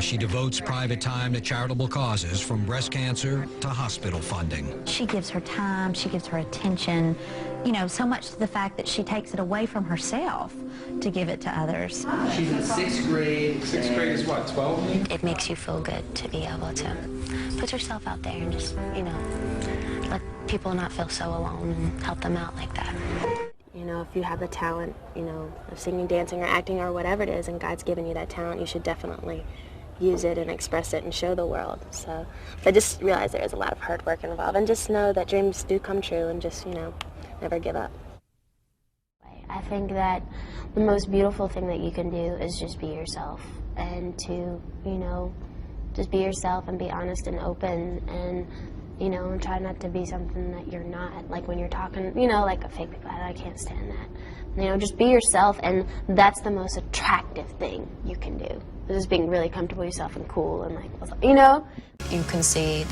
She devotes private time to charitable causes, from breast cancer to hospital funding. She gives her time, she gives her attention, you know, so much to the fact that she takes it away from herself to give it to others. She's in 6th grade. 6th grade is what, 12? It makes you feel good to be able to put yourself out there and just, you know, let people not feel so alone and help them out like that. You know, if you have the talent, you know, of singing, dancing, or acting, or whatever it is, and God's given you that talent, you should definitely use it and express it and show the world. So I just realized there is a lot of hard work involved, and just know that dreams do come true, and just, you know, never give up. I think that the most beautiful thing that you can do is just be yourself, and to, you know, just be yourself and be honest and open, and, you know, and try not to be something that you're not. Like when you're talking, you know, like a fake people, I can't stand that. You know, just be yourself, and that's the most attractive thing you can do. Just being really comfortable with yourself and cool and like, you know? You can see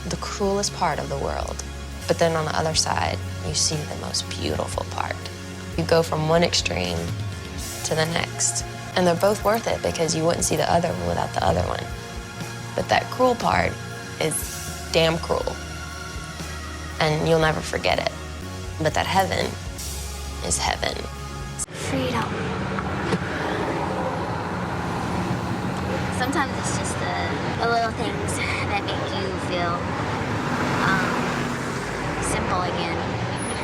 the cruelest part of the world, but then on the other side, you see the most beautiful part. You go from one extreme to the next, and they're both worth it because you wouldn't see the other one without the other one. But that cruel part is damn cruel, and you'll never forget it. But that heaven is heaven. Freedom. Sometimes it's just the little things that make you feel simple again,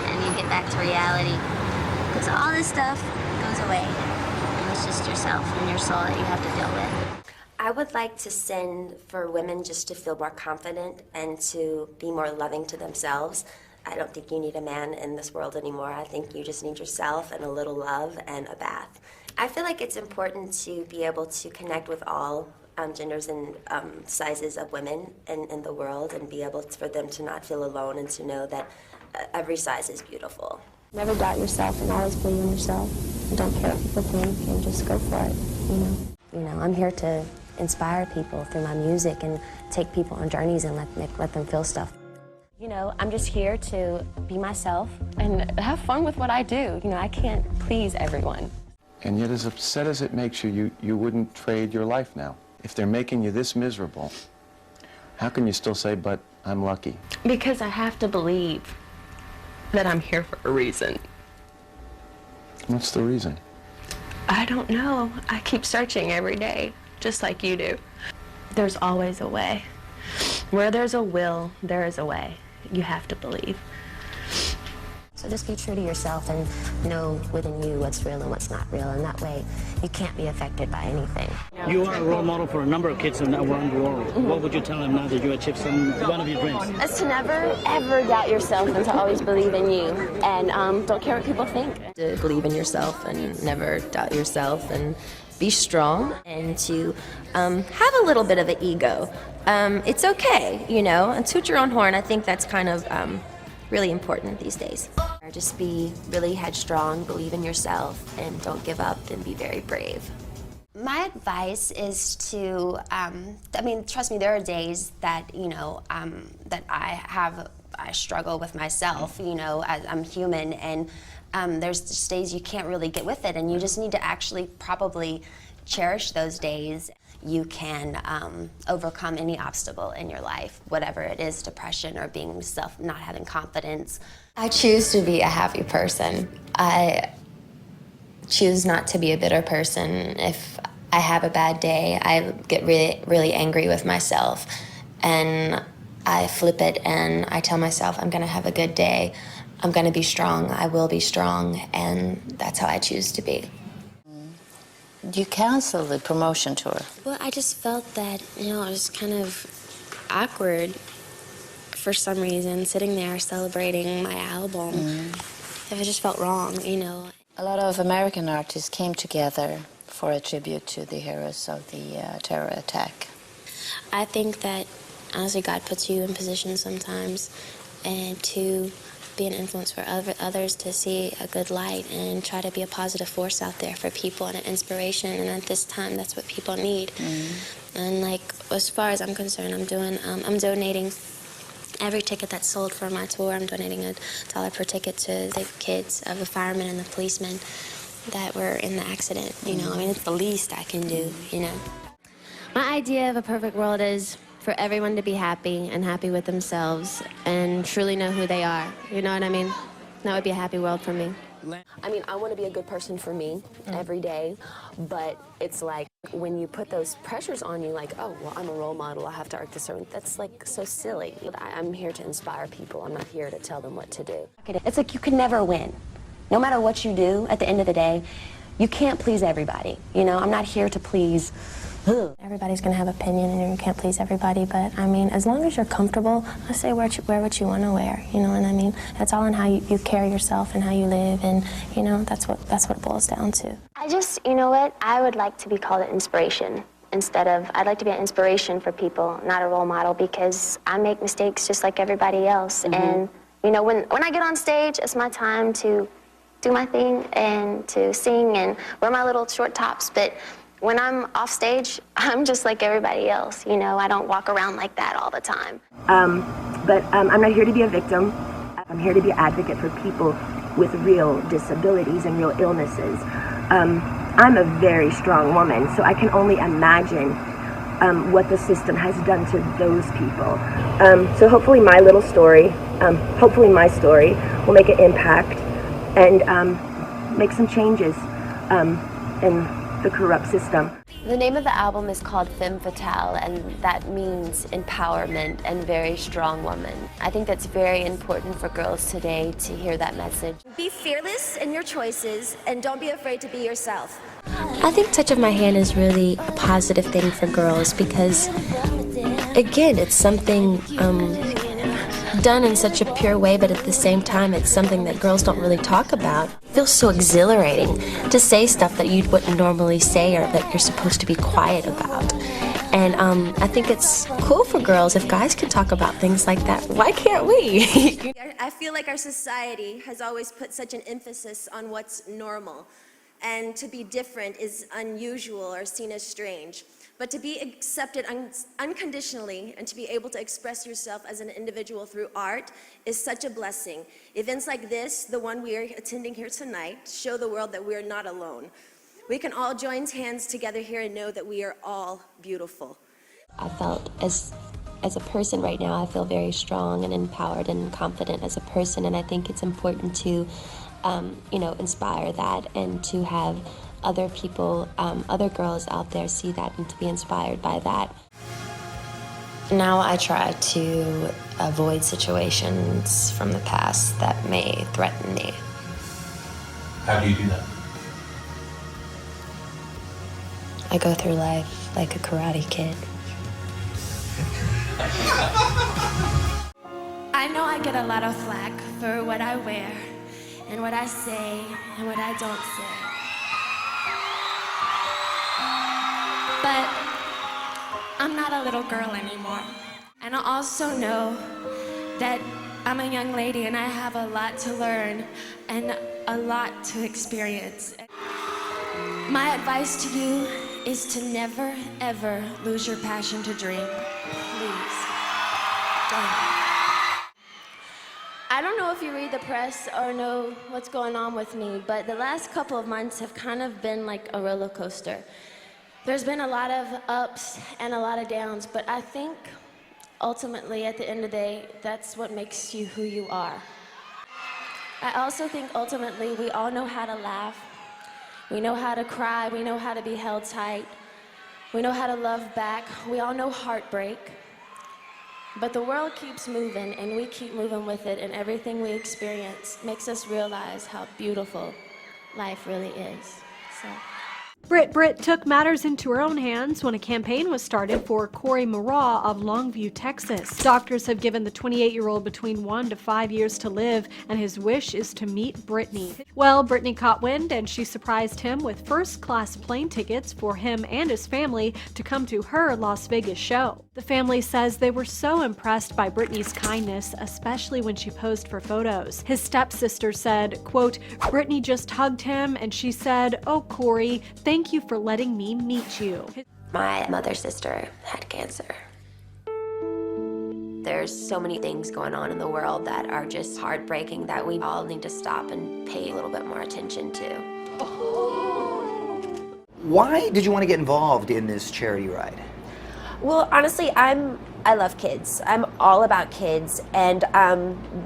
and you get back to reality. Because all this stuff goes away, and it's just yourself and your soul that you have to deal with. I would like to sing for women just to feel more confident and to be more loving to themselves. I don't think you need a man in this world anymore. I think you just need yourself and a little love and a bath. I feel like it's important to be able to connect with all genders and sizes of women in the world, and be able for them to not feel alone and to know that every size is beautiful. Never doubt yourself, and always believe in yourself. And don't care what people think, and just go for it, you know. You know, I'm here to inspire people through my music and take people on journeys and let them feel stuff. You know, I'm just here to be myself and have fun with what I do. You know, I can't please everyone. And yet, as upset as it makes you, you wouldn't trade your life now. If they're making you this miserable, how can you still say, but I'm lucky? Because I have to believe that I'm here for a reason. What's the reason? I don't know. I keep searching every day, just like you do. There's always a way. Where there's a will, there is a way. You have to believe. So just be true to yourself and know within you what's real and what's not real, and that way you can't be affected by anything. You are a role model for a number of kids around the world. What would you tell them now that you achieved one of your dreams? It's to never, ever doubt yourself, and to always believe in you. And don't care what people think. To believe in yourself and never doubt yourself, and be strong, and to have a little bit of an ego. It's okay, you know, and toot your own horn. I think that's kind of really important these days. Just be really headstrong, believe in yourself, and don't give up, and be very brave. My advice is to, I mean, trust me, there are days that, you know, that I struggle with myself, you know, as I'm human, and there's just days you can't really get with it, and you just need to actually probably cherish those days. You can overcome any obstacle in your life, whatever it is, depression or being not having confidence. I choose to be a happy person. I choose not to be a bitter person. If I have a bad day, I get really, really angry with myself, and I flip it and I tell myself I'm gonna have a good day. I'm gonna be strong, I will be strong, and that's how I choose to be. You canceled the promotion tour. Well, I just felt that, you know, it was kind of awkward for some reason, sitting there celebrating my album. It just felt wrong, you know. A lot of American artists came together for a tribute to the heroes of the terror attack. I think that, honestly, God puts you in positions sometimes, and to be an influence for others, to see a good light and try to be a positive force out there for people and an inspiration. And at this time, that's what people need. And like, as far as I'm concerned, I'm donating every ticket that's sold for my tour. I'm donating $1 per ticket to the kids of the firemen and the policemen that were in the accident. You know, I mean, it's the least I can do, you know. My idea of a perfect world is for everyone to be happy and happy with themselves and truly know who they are. You know what I mean? That would be a happy world for me. I mean, I want to be a good person for me every day, but it's like when you put those pressures on you, like, oh, well, I'm a role model, I have to act a certain, that's like so silly. I'm here to inspire people. I'm not here to tell them what to do. It's like you can never win. No matter what you do, at the end of the day, you can't please everybody. You know, I'm not here to please. Everybody's gonna have opinion and you can't please everybody, but I mean, as long as you're comfortable, I say wear what you want to wear, you know what I mean? That's all in how you carry yourself and how you live, and you know, that's what it boils down to. I just, you know what, I would like to be called an inspiration instead of, I'd like to be an inspiration for people, not a role model, because I make mistakes just like everybody else. And you know, when I get on stage, it's my time to do my thing and to sing and wear my little short tops, but when I'm off stage, I'm just like everybody else, you know. I don't walk around like that all the time. But I'm not here to be a victim. I'm here to be an advocate for people with real disabilities and real illnesses. I'm a very strong woman, so I can only imagine what the system has done to those people. So hopefully my little story, hopefully my story will make an impact and make some changes in the corrupt system. The name of the album is called Femme Fatale, and that means empowerment and very strong woman. I think that's very important for girls today to hear that message. Be fearless in your choices and don't be afraid to be yourself. I think Touch of My Hand is really a positive thing for girls because, again, it's something done in such a pure way, but at the same time it's something that girls don't really talk about. It feels so exhilarating to say stuff that you wouldn't normally say or that you're supposed to be quiet about. And I think it's cool for girls if guys can talk about things like that. Why can't we? I feel like our society has always put such an emphasis on what's normal, and to be different is unusual or seen as strange. But to be accepted unconditionally and to be able to express yourself as an individual through art is such a blessing. Events like this, the one we are attending here tonight, show the world that we are not alone. We can all join hands together here and know that we are all beautiful. I felt as a person right now, I feel very strong and empowered and confident as a person, and I think it's important to, you know, inspire that and to have other people, other girls out there see that and to be inspired by that. Now I try to avoid situations from the past that may threaten me. How do you do that? I go through life like a karate kid. I know I get a lot of flack for what I wear and what I say and what I don't say. But I'm not a little girl anymore. And I also know that I'm a young lady and I have a lot to learn and a lot to experience. My advice to you is to never, ever lose your passion to dream. Please, don't. I don't know if you read the press or know what's going on with me, but the last couple of months have kind of been like a roller coaster. There's been a lot of ups and a lot of downs, but I think ultimately at the end of the day, that's what makes you who you are. I also think ultimately we all know how to laugh. We know how to cry. We know how to be held tight. We know how to love back. We all know heartbreak. But the world keeps moving and we keep moving with it, and everything we experience makes us realize how beautiful life really is. So. Brit took matters into her own hands when a campaign was started for Corey Murrah of Longview, Texas. Doctors have given the 28-year-old between 1 to 5 years to live, and his wish is to meet Britney. Well, Britney caught wind, and she surprised him with first-class plane tickets for him and his family to come to her Las Vegas show. The family says they were so impressed by Britney's kindness, especially when she posed for photos. His stepsister said, quote, "Britney just hugged him and she said, 'Oh, Corey, thank you for letting me meet you.'" My mother's sister had cancer. There's so many things going on in the world that are just heartbreaking that we all need to stop and pay a little bit more attention to. Why did you want to get involved in this charity ride? Well, honestly, I love kids. I'm all about kids. And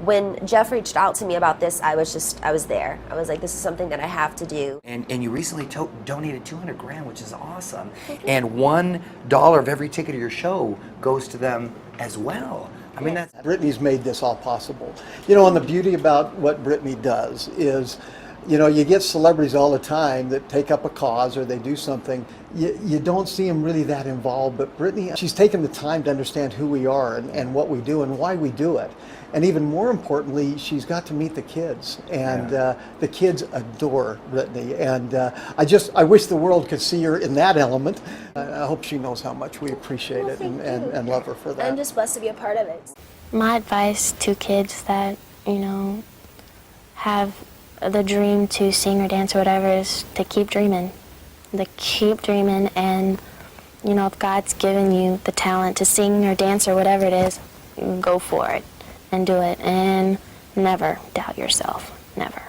when Jeff reached out to me about this, I was there. I was like, this is something that I have to do. And you recently donated $200,000, which is awesome. And $1 of every ticket of your show goes to them as well. I mean, that's... Britney's made this all possible. You know, and the beauty about what Britney does is, you know, you get celebrities all the time that take up a cause or they do something. You don't see them really that involved, but Britney, she's taken the time to understand who we are and what we do and why we do it. And even more importantly, she's got to meet the kids, and the kids adore Britney. And I wish the world could see her in that element. I hope she knows how much we appreciate it and love her for that. I'm just blessed to be a part of it. My advice to kids that, you know, have the dream to sing or dance or whatever is to keep dreaming. To keep dreaming, and, you know, if God's given you the talent to sing or dance or whatever it is, go for it and do it, and never doubt yourself. Never.